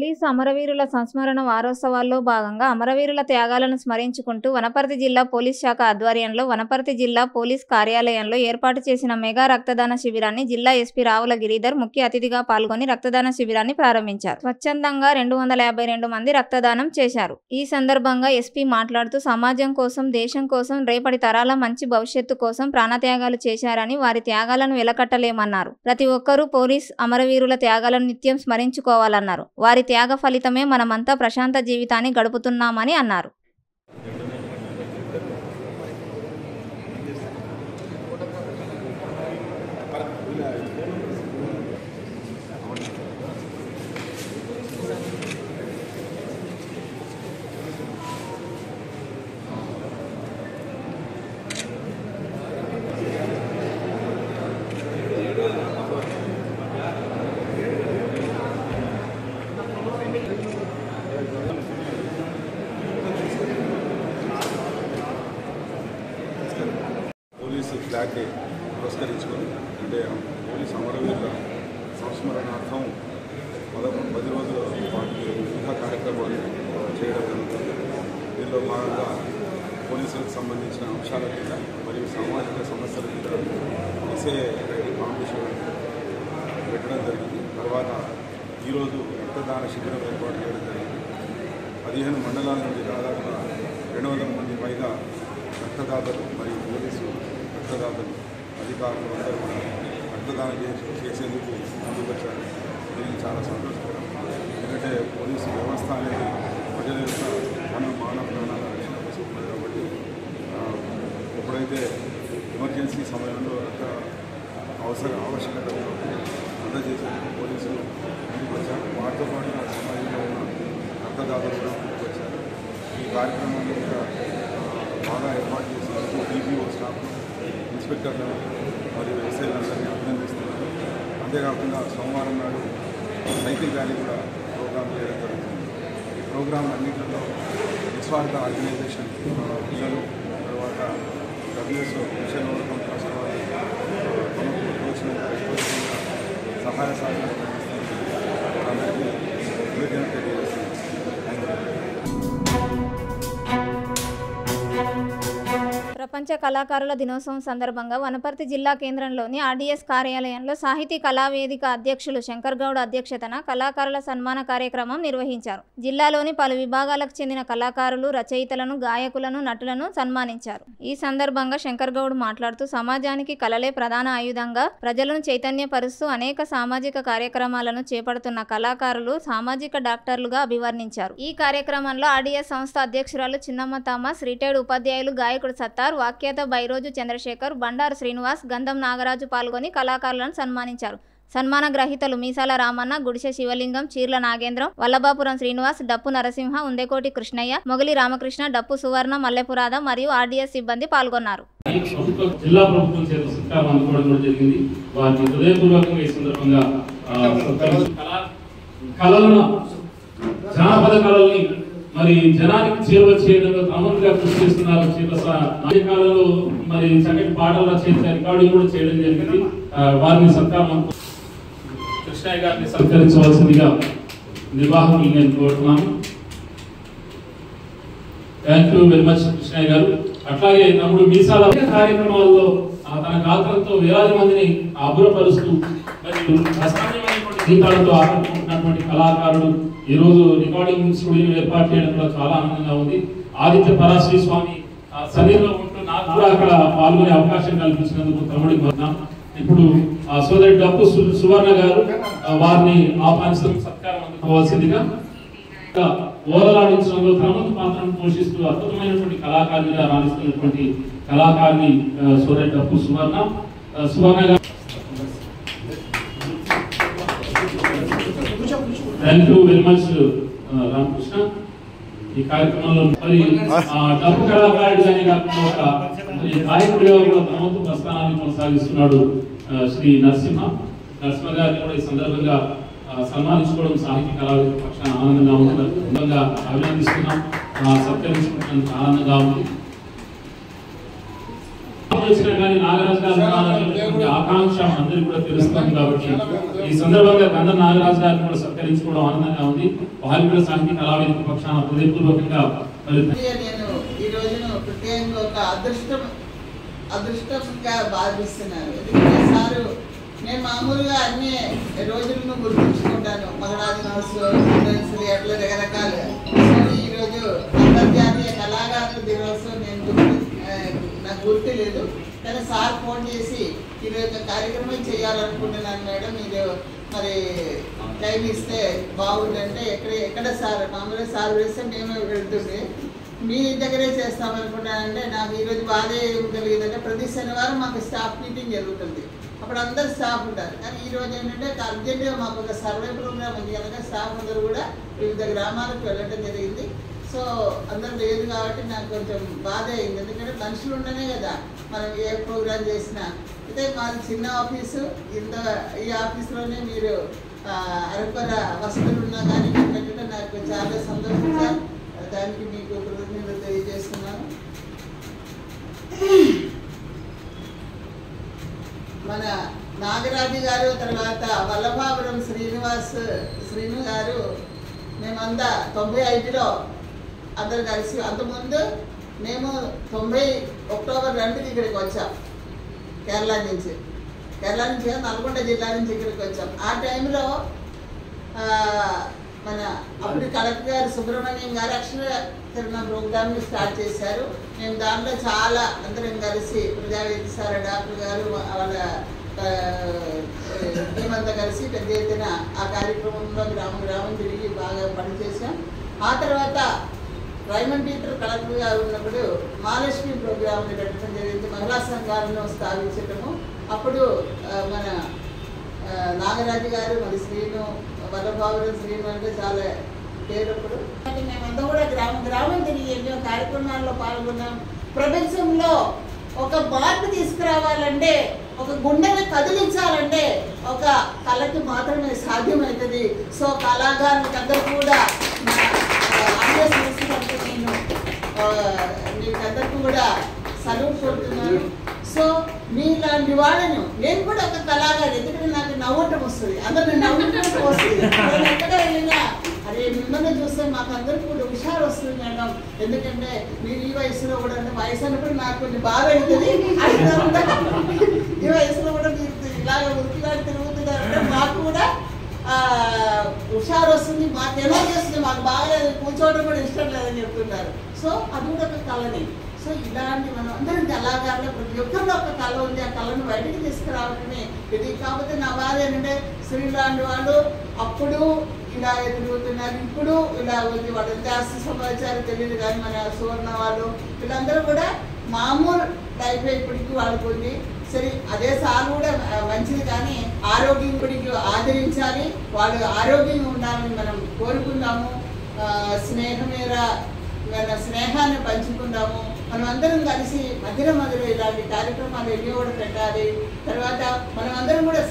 Police అమరవీరుల సంస్మరణ వారోత్సవాల్లో భాగంగా అమరవీరుల త్యాగాలను స్మరించుకుంటూ వనపర్తి జిల్లా పోలీస్ శాఖ ఆధ్వర్యంలో వనపర్తి జిల్లా పోలీస్ కార్యాలయంలో ఏర్పాటు చేసిన మెగా రక్తదాన శిబిరాన్ని జిల్లా ఎస్పీ రావుల గిరిధర్ ముఖ్య అతిథిగా పాల్గొని రక్తదాన శిబిరాన్ని ప్రారంభించారు. స్వచ్ఛందంగా 252 మంది రక్తదానం చేశారు. ఈ సందర్భంగా ఎస్పీ మాట్లాడుతూ సమాజం కోసం, దేశం కోసం, రేపటి తరాల మంచి భవిష్యత్తు కోసం ప్రాణత్యాగాలు చేశారని, వారి త్యాగాలను వెలకట్టలేమన్నారు. ప్రతి ఒక్కరూ పోలీస్ అమరవీరుల త్యాగాలను నిత్యం స్మరించుకోవాలన్నారు. వారి త్యాగ ఫలితమే మనమంతా ప్రశాంత జీవితాన్ని గడుపుతున్నామని అన్నారు. పోలీసు ఫ్లాగ్ డే పురస్కరించుకొని అంటే పోలీసు అమరవీరుల సంస్మరణార్థం 10 రోజుల పాటు వివిధ కార్యక్రమాలు చేయడం జరుగుతుంది. దీనిలో భాగంగా పోలీసులకు సంబంధించిన అంశాల మీద మరియు సామాజిక సమస్యల మీద ఎస్ఏ రైటింగ్ కాంపిటీషన్ పెట్టడం జరిగింది. తర్వాత ఈరోజు రక్తదాన శిబిరం ఏర్పాటు చేయడం జరిగింది. 15 మండలాల నుండి దాదాపుగా 200 మంది పైగా రక్తదాతలు మరియు పోలీసు రక్తదాతలు అధికారులు అందరూ కూడా రక్తదానం చేసేందుకు ముందుకొచ్చారు. ఇది చాలా సంతోషకరం. ఎందుకంటే పోలీసు వ్యవస్థ అనేది ప్రజల యొక్క మానవ ప్రాణాల రక్షణ కోసం ఉన్నది కాబట్టి ఎప్పుడైతే ఎమర్జెన్సీ సమయంలో ఆవశ్యకత అందజేసేందుకు పోలీసులు ముందుకొచ్చారు. వాటితో పాటు సమాజంలో ఉన్న రక్తదాతలు కూడా ముందుకొచ్చారు. ఈ కార్యక్రమాన్ని కూడా బాగా ఏర్పాటు చేసినందుకు DPO స్టాఫ్, ఇన్స్పెక్టర్లను మరియు ఎస్ఐలందరినీ అభినందిస్తున్నారు. అంతేకాకుండా సోమవారం నాడు సైకిల్ ర్యాలీ కూడా ప్రోగ్రాం చేయడం జరుగుతుంది. ఈ ప్రోగ్రాం అన్నింటిలో నిస్వార్థ ఆర్గనైజేషన్ పిల్లలు, తర్వాత WHO మిషన్ ఓవర్కమ్ ట్రస్ట్ వారు తమకు తోచినంత సహాయ సహకారాలు అందిస్తున్నారు. అందరికీ కృతజ్ఞతలు తెలియజేస్తున్నాను. ప్రపంచ కళాకారుల దినోత్సవం సందర్భంగా వనపర్తి జిల్లా కేంద్రంలోని RDS కార్యాలయంలో సాహితీ కళావేదిక అధ్యక్షులు శంకర్ గౌడ్ అధ్యక్షతన కళాకారుల సన్మాన కార్యక్రమం నిర్వహించారు. జిల్లాలోని పలు విభాగాలకు చెందిన కళాకారులు, రచయితలను, గాయకులను, నటులను సన్మానించారు. ఈ సందర్భంగా శంకర్ గౌడ్ మాట్లాడుతూ సమాజానికి కళలే ప్రధాన ఆయుధంగా ప్రజలను చైతన్యపరుస్తూ అనేక సామాజిక కార్యక్రమాలను చేపడుతున్న కళాకారులు సామాజిక డాక్టర్లుగా అభివర్ణించారు. ఈ కార్యక్రమంలో RDS సంస్థ అధ్యక్షురాలు చిన్నమ్మ థామస్, రిటైర్డ్ ఉపాధ్యాయులు గాయకుడు సత్తార్, వాఖ్యాత బైరోజు చంద్రశేఖర్, బండారు శ్రీనివాస్, గంధం నాగరాజు పాల్గొని కళాకారులను సన్మానించారు. సన్మాన గ్రహీతలు మీసాల రామన్న, గుడిసె శివలింగం, చీర్ల నాగేంద్రం, వల్లభాపురం శ్రీనివాస్, డప్పు నరసింహ, ఉందేకోటి కృష్ణయ్య, మొగలి రామకృష్ణ, డప్పు సువర్ణ, మల్లెపురాధ మరియు RDS సిబ్బంది పాల్గొన్నారు. జిల్లా ప్రభుత్వం చేత సత్కారం అందుకోవడం కూడా జరిగింది. వారిని హృదయపూర్వకంగా ఈ సందర్భంగా కళలను, జానపద కళల్ని మరి జనానికి చేరువ చేయడంలో క్రమంగా కృషి చేస్తున్నారు. కాలంలో మరి చక్కటి పాటలు రచయిత రికార్డింగ్ కూడా చేయడం జరిగింది. వారిని సత్కారం కృష్ణయ్య గారిని సత్కరించవలసిందిగా నిర్వాహకులు నేను కోరుతున్నాను. Thank you very much Krishnaiah గారు. అట్లాగే తమ్ముడు మీసాల కార్యక్రమాల్లో తన గాత్రంతో వేలాది మందిని అబ్బురపరుస్తూ మరియు అసామాన్యమైనటువంటి గీతాలతో ఆకట్టుకుంటున్నటువంటి కళాకారుడు ఈ రోజు రికార్డింగ్ స్టూడియో ఏర్పాటు చేయడం కూడా చాలా ఆనందంగా ఉంది. ఆదిత్య పరాశ్రీ స్వామి సన్నిధిలో ఉంటూ నాకు కూడా అక్కడ పాల్గొనే అవకాశం కల్పించినందుకు తమ్ముడికి వద్దాం. ఇప్పుడు సోదరి డప్పు సువర్ణ గారు వారిని ఆహ్వానిస్తూ సత్కారం అందుకోవాల్సిందిగా ఓలలాడించడంలో క్రమం పాత్రను పోషిస్తూ అద్భుతమైనటువంటి కళాకారునిగా రాణిస్తున్నటువంటి కళాకారిని సోదరి డప్పు సువర్ణ గారు. Thank you very much Ramakrishna. ఈ కార్యక్రమంలో మరి డప్పు కళాకారుడిగానే కాకుండా ఒక గాయకుడిగా కూడా తమ వంతు ప్రస్థానాన్ని కొనసాగిస్తున్నాడు శ్రీ నరసింహ గారిని కూడా ఈ సందర్భంగా సన్మానించుకోవడం సాహిత్య కళావేదిక పక్షాన ఆనందంగా ఉంటుంది. అభినందిస్తున్నాం, సత్కరించుకుంటున్నందుకు ఆనందంగా ఉంది. వచ్చినా కానీ నాగరాజు గారు ఆకాంక్ష అందరికీ కూడా తెలుస్తుంది. కాబట్టి ఈ సందర్భంగా గంధం నాగరాజు గారిని కూడా సత్కరించుకోవడం ఆనందంగా ఉంది. వారికి కూడా సాహితీ కళావేదిక పక్షాన హృదయపూర్వకంగా నేను ఈ రోజును ప్రత్యేకంగా ఒక అదృష్టంగా భావిస్తున్నాను. ఎందుకంటే సారు నేను మామూలుగా అన్ని రోజులను గుర్తుంచుకుంటాను, మగరాజు దినోత్సవం అట్లా రకరకాలుగా. ఈరోజు అంతర్జాతీయ కళాకారుల దినోత్సవం నాకు గుర్తు లేదు, కానీ సార్ ఫోన్ చేసి ఈరోజు కార్యక్రమం చేయాలనుకుంటున్నాను మేడం, మీరు మరి టైం ఇస్తే బాగుందంటే ఎక్కడ సార్ మామూలుగా సార్ వేస్తే మేము వెళ్తుంటే మీ దగ్గరే చేస్తామనుకున్నానంటే నాకు ఈరోజు బాగా ఏం కలిగిందంటే ప్రతి శనివారం మాకు స్టాఫ్ మీటింగ్ జరుగుతుంది. అప్పుడు అందరు స్టాఫ్ ఉంటారు, కానీ ఈరోజు ఏంటంటే అర్జెంటుగా మాకు ఒక సర్వే ప్రోగ్రామ్ ఉంది కనుక స్టాఫ్ అందరూ కూడా వివిధ గ్రామాలకు వెళ్ళడం జరిగింది. సో అందరూ లేదు కాబట్టి నాకు కొంచెం బాధ అయింది, ఎందుకంటే మనుషులు ఉండనే కదా మనం ఏ ప్రోగ్రామ్ చేసినా. అయితే మాది చిన్న ఆఫీసు, ఈ ఆఫీస్లోనే మీరు అరకొర వసతులు ఉన్నా కానీ పెట్టడం నాకు చాలా సంతోషించాను. దానికి మీకు కృతజ్ఞతలు తెలియజేస్తున్నాను. మన నాగరాజు గారు, తర్వాత వల్లభాపురం శ్రీను గారు, మేమంతా 95లో అందరు కలిసి, అంతకుముందు మేము 90 అక్టోబర్ 2కి ఇక్కడికి వచ్చాం. కేరళ నుంచి నల్గొండ జిల్లా నుంచి ఇక్కడికి వచ్చాం. ఆ టైంలో మన అప్పుడు కలెక్టర్ గారు సుబ్రహ్మణ్యం గారు అక్షర ప్రోగ్రామ్ని స్టార్ట్ చేశారు. మేము దాంట్లో చాలా అందరం కలిసి ప్రజావేది సార్, డాక్టర్ గారు, వాళ్ళ మేమంతా కలిసి పెద్ద ఎత్తున ఆ కార్యక్రమంలో గ్రామం తిరిగి బాగా పనిచేసాం. ఆ తర్వాత రైమండ్ పీటర్ కలెక్టర్ గారు ఉన్నప్పుడు మహాలక్ష్మి ప్రోగ్రామ్ని పెట్టడం జరిగింది, మహిళా సంఘాలను స్థాపించటము. అప్పుడు మన నాగరాజు గారు, మరి శ్రీను, వల్లభాపురం శ్రీను అంటే చాలా పేరప్పుడు. మేమంతా కూడా గ్రామం తిరిగి ఎన్నో కార్యక్రమాల్లో పాల్గొన్నాం. ప్రపంచంలో ఒక మార్పు తీసుకురావాలంటే, ఒక గుండెని కదిలించాలంటే ఒక కళకి మాత్రమే సాధ్యమవుతుంది. సో కళాకారులకు అందరూ కూడా నేను మీకందరికీ కూడా సలూట్ కొడుతున్నాను. సో మీలాంటి వాళ్ళను, నేను కూడా ఒక కళాకారు, ఎందుకంటే నాకు నవ్వటం వస్తుంది, అందరూ నవ్వటం వస్తుంది. నేను ఎక్కడ వెళ్ళినా అరే మిమ్మల్ని చూస్తే మాకు అందరికీ కూడా హుషారు వస్తుంది మేడం, ఎందుకంటే మీరు ఈ వయసులో కూడా, అంటే వయసు అన్నప్పుడు నాకు కొంచెం బాగా అవుతుంది, ఈ వయసులో కూడా మీరు ఇలాగ ఉరికిలాంటి తిరుగుతున్నారంటే మాకు కూడా హుషారు వస్తుంది, మాకు ఎలా చేస్తుంది, మాకు బాగాలేదు, కూర్చోవడం కూడా ఇష్టం లేదని చెప్తున్నారు. సో అది కూడా ఒక కళని. సో ఇలాంటి మనం అందరం కళాకారులు, ప్రతి ఒక్కరిలో ఒక కళ ఉంది, ఆ కళను బయటికి తీసుకురావడమే ఇది. కాకపోతే నా బాధ ఏంటంటే శ్రీలాంటి వాళ్ళు అప్పుడు ఇలా ఎదుగుతున్నారు, ఇప్పుడు ఇలా ఉంది. వాళ్ళు జాస్తి సమాచారం తెలియదు, కానీ మన సువర్ణ వాళ్ళు వీళ్ళందరూ కూడా మామూలు టైప్ ఇప్పటికి వాళ్ళకు ఉంది. సరే అదే సార్ కూడా మంచిది, కానీ ఆరోగ్యం ఇప్పటికి ఆదరించాలి, వాళ్ళు ఆరోగ్యంగా ఉండాలని మనం కోరుకుందాము. మన స్నేహాన్ని పంచుకుందాము. మనం అందరం కలిసి మధ్యలో ఇలాంటి కార్యక్రమాలు ఎన్నో కూడా పెట్టాలి. తర్వాత మనం అందరం కూడా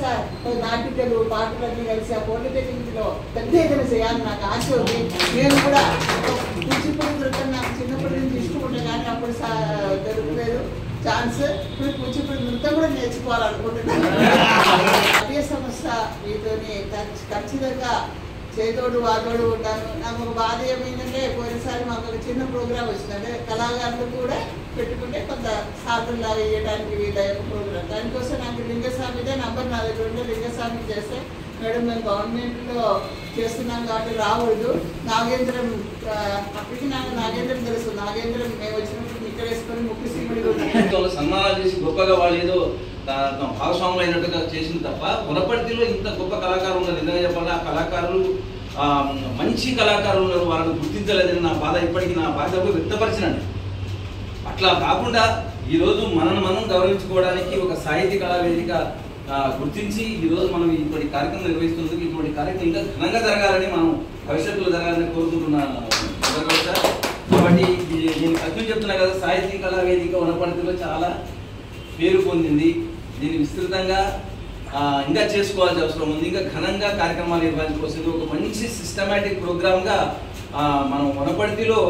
నాటికలు, పాటలన్నీ కలిసి ఆ పాలిటెక్నిక్లో పెద్ద ఎదురు చేయాలని నాకు ఆశ ఉంది. నేను కూడా కూచిపూడి నృత్యం నాకు చిన్నప్పటి నుంచి ఇష్టం ఉండే, కానీ అప్పుడు దొరకలేదు ఛాన్స్. ఇప్పుడు కూచిపూడి నృత్యం కూడా నేర్చుకోవాలనుకుంటున్నాను. అదే సంస్థ మీతోని ఖచ్చితంగా చేతోడు వాతోడు ఉంటాను. నాకు ఒక బాధ ఏమైందంటే, పోయినసారి మాకు ఒక చిన్న ప్రోగ్రామ్ వచ్చింది, అంటే కళాకారులు కూడా పెట్టుకుంటే కొంత సాధనలాగా వేయడానికి వీళ్ళ ప్రోగ్రామ్. దానికోసం నాకు లింగస్వామిదే నంబర్ నా దగ్గర ఉంటే లింగస్వామి చేస్తే, మేడం మేము గవర్నమెంట్లో చేస్తున్నాం కాబట్టి రావద్దు, నాగేంద్రం అప్పటికి నాకు నాగేంద్రం తెలుసు, నాగేంద్రం మేము వచ్చినప్పుడు ఇక్కడ వేసుకొని ముక్కు సీముడి సన్మానాలు చేసి గొప్పగా వాళ్ళు ఏదో భాగస్వాములు అయినట్టుగా చేసింది తప్ప, వనపర్తిలో ఇంత గొప్ప కళాకారులు ఉన్నారు. నిజంగా చెప్పాలి, ఆ కళాకారులు మంచి కళాకారులు ఉన్నారు, వాళ్ళని గుర్తించలేదని నా బాధ ఇప్పటికీ నా బాధకు వ్యక్తపరిచినండి. అట్లా కాకుండా ఈరోజు మనం గౌరవించుకోవడానికి ఒక సాహితీ కళావేదిక గుర్తించి ఈరోజు మనం ఇటువంటి కార్యక్రమం నిర్వహిస్తున్నందుకు, ఇటువంటి కార్యక్రమం ఇంకా ఘనంగా జరగాలని, మనం భవిష్యత్తులో జరగాలని కోరుకుంటున్నాను. కాబట్టి నేను ప్రశ్న చెప్తున్నా కదా, సాహితీ కళావేదిక వనపర్తిలో చాలా పేరు పొందింది. దీన్ని విస్తృతంగా ఇంకా చేసుకోవాల్సిన అవసరం ఉంది. ఇంకా ఘనంగా కార్యక్రమాలు నిర్వహించుకోవాల్సింది. ఒక మంచి సిస్టమేటిక్ ప్రోగ్రామ్గా మనం వనపర్తిలో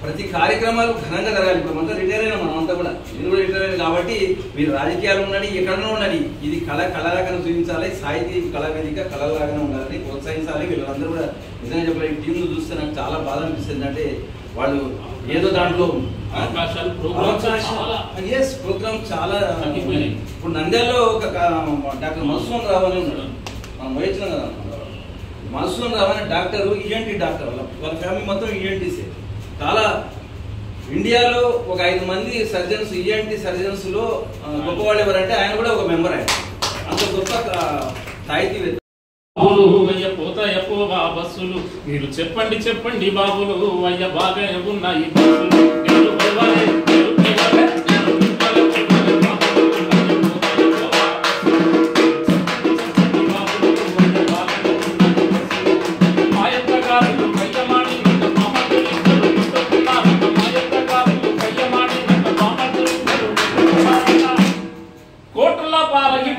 ప్రతి కార్యక్రమాలు ఘనంగా జరగాలి. ఇప్పుడు అంతా రిటైర్ అయినా మనం అంతా కూడా, నేను కూడా రిటైర్ అయినా కాబట్టి మీరు రాజకీయాలు ఉండండి, ఎక్కడన్నా ఉండండి, ఇది కళలాగానే చూపించాలి, సాహితీ కళావేదిక కళలాగానే ఉండాలని ప్రోత్సహించాలి. వీళ్ళందరూ కూడా నిజంగా చెప్పాలి. ఈ టీంను చూస్తే నాకు చాలా బాధ అనిపిస్తుంది. అంటే వాళ్ళు ఏదో దాంట్లో ప్రోగ్రామ్ చాలా ఇప్పుడు నంద్యాలలో ఒక డాక్టర్ మధుసూదన్ రావు అని ఉన్నాడు, మనం వహించినాం కదా. మధుసూదన్ రావు అనే డాక్టర్, ఈఎన్టీ డాక్టర్, వాళ్ళ ఫ్యామిలీ మొత్తం ఈఎన్టీసే. చాలా ఇండియాలో ఒక 5 మంది సర్జన్స్, ఈఎన్టీ సర్జన్స్ లో గొప్పవాళ్ళు ఎవరంటే ఆయన కూడా ఒక మెంబర్. ఆయన అంత గొప్ప సాహితీవేత్త. పోతా ఎక్కువ బస్సులు మీరు చెప్పండి చెప్పండి బాబులు అయ్య బాగా ఉన్నాయి బస్సులు. కోట్ల పాలకి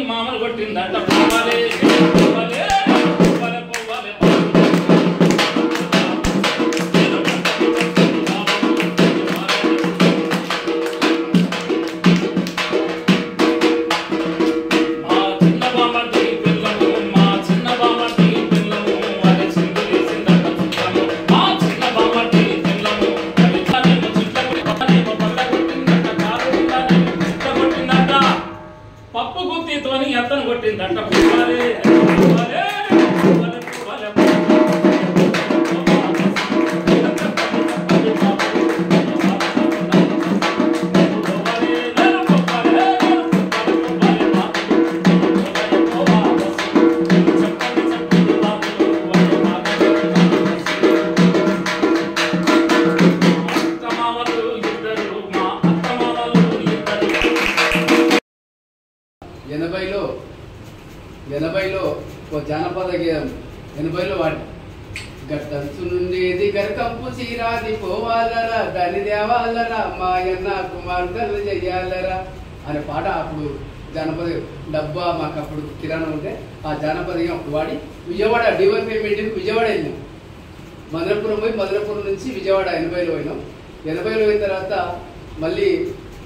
మామలు కొట్టిందంట పోవాలే పోవాలే పోవాలే పోవాలే. మా చిన్న బామర్ది పిల్లము, మా చిన్న బామర్ది పిల్లము, అది చిందులేసిందంట చుట్టము. మా చిన్న బామర్ది పిల్లము, అది తానేమో చుట్టము, పళ్ళ కొట్టిందంట, కాలు తానేమో చుట్ట కొట్టిందంట, పప్పు గుత్తితోని అతను కొట్టిందంట పోవాలే పోవాలే పోవాలే పోవాలే. ఎనభైలో ఒక జానపద గీతం 80లో వాడి గట్టంచు నుండి దిగరకంపు చీరాది పోవాలరా, దాని దేవాలరా, మాయన్న కుమార్తెలు చెయ్యాలరా అనే పాట అప్పుడు జానపద డబ్బా మాకు అప్పుడు కిరాణం ఉంటే ఆ జానపద అప్పుడు వాడి విజయవాడ డివైఫై మీటింగ్ విజయవాడ వెళ్ళినాం. మధురపురం పోయి మధురపురం నుంచి విజయవాడ 80లో పోయినాం. 80లో అయిన తర్వాత మళ్ళీ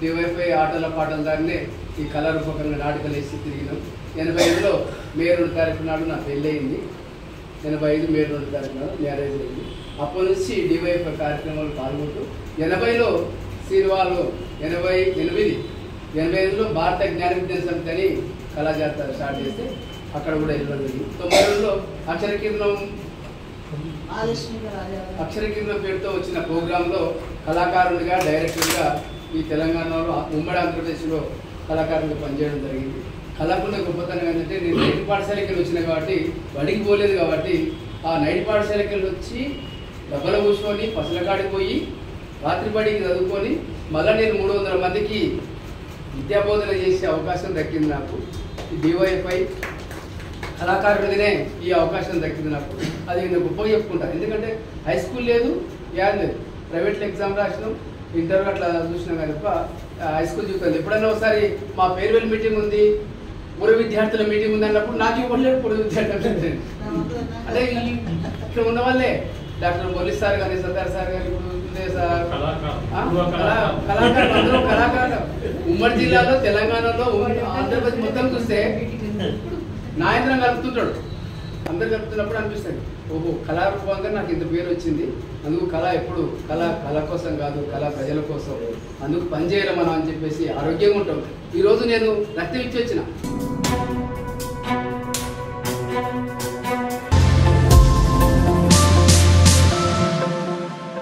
డివైఫై ఆటల పాటల దాన్నే ఈ కళారూపకంగా నాటకాలు వేసి తిరిగినాం. 85లో మే 2 తారీఖు నాడు నా పెళ్ళి అయింది. 85 మే 2 తారీఖు నాడు మ్యారేజ్ అయింది. అప్పటి నుంచి డివైఫై కార్యక్రమాలు పాల్గొంటూ 80లో సీర్వాలో 85లో భారత జ్ఞాన విజ్ఞాన సమితి అని కళాజాత స్టార్ట్ చేస్తే అక్కడ కూడా వెళ్ళడం జరిగింది. 92లో అక్షరకీర్ణం పేరుతో వచ్చిన ప్రోగ్రాంలో కళాకారునిగా డైరెక్టర్గా ఈ తెలంగాణలో ఉమ్మడి ఆంధ్రప్రదేశ్లో కళాకారులుగా పనిచేయడం జరిగింది. కళాకున్న గొప్పతనం ఏంటంటే నేను నైట్ పాఠశాలకి వచ్చినా కాబట్టి బడికి పోలేదు కాబట్టి ఆ నైట్ పాఠశాలకి వచ్చి డబ్బల కూర్చొని పసలకాడికి పోయి రాత్రి బడికి చదువుకొని మళ్ళీ నేను 300 మందికి విద్యాబోధన చేసే అవకాశం దక్కింది నాకు. ఈ డివైఫై కళాకారుడినే ఈ అవకాశం దక్కింది నాకు. అది నేను గొప్పగా చెప్పుకుంటాను. ఎందుకంటే హై స్కూల్ లేదు, యాడ్ లేదు, ప్రైవేట్లో ఎగ్జామ్ రాసినాం, ఇంటర్వ్యూ అట్లా చూసినాం కానీ తప్ప హై స్కూల్ చూస్తుంది. ఎప్పుడైనా ఒకసారి మా ఫేర్వెల్ మీటింగ్ ఉంది, పూర్వ విద్యార్థుల మీటింగ్ ఉంది అన్నప్పుడు నాకు ఇవ్వలేదు. పూర్వ విద్యార్థులు అంటే ఇక్కడ ఉన్న వాళ్ళే డాక్టర్ మొల్లి సార్ కానీ సర్దార్ సార్ కానీ ఇప్పుడు సార్ కళాకారులు అందరూ కళాకారులు. ఉమ్మడి జిల్లాలో తెలంగాణలో ఆంధ్రప్రదేశ్ మొత్తం చూస్తే నాయంత్రం కలుపుతుంటాడు. అందరు కలుపుతున్నప్పుడు అనిపిస్తుంది ఓహో కళారూపంగా నాకు ఇంత పేరు వచ్చింది. అందుకు కళ ఎప్పుడు కళ కోసం కాదు, కళ ప్రజల కోసం, అందుకు పనిచేయాలి మనం అని చెప్పేసి ఆరోగ్యంగా ఉంటాం. ఈరోజు నేను రక్తం ఇచ్చి వచ్చిన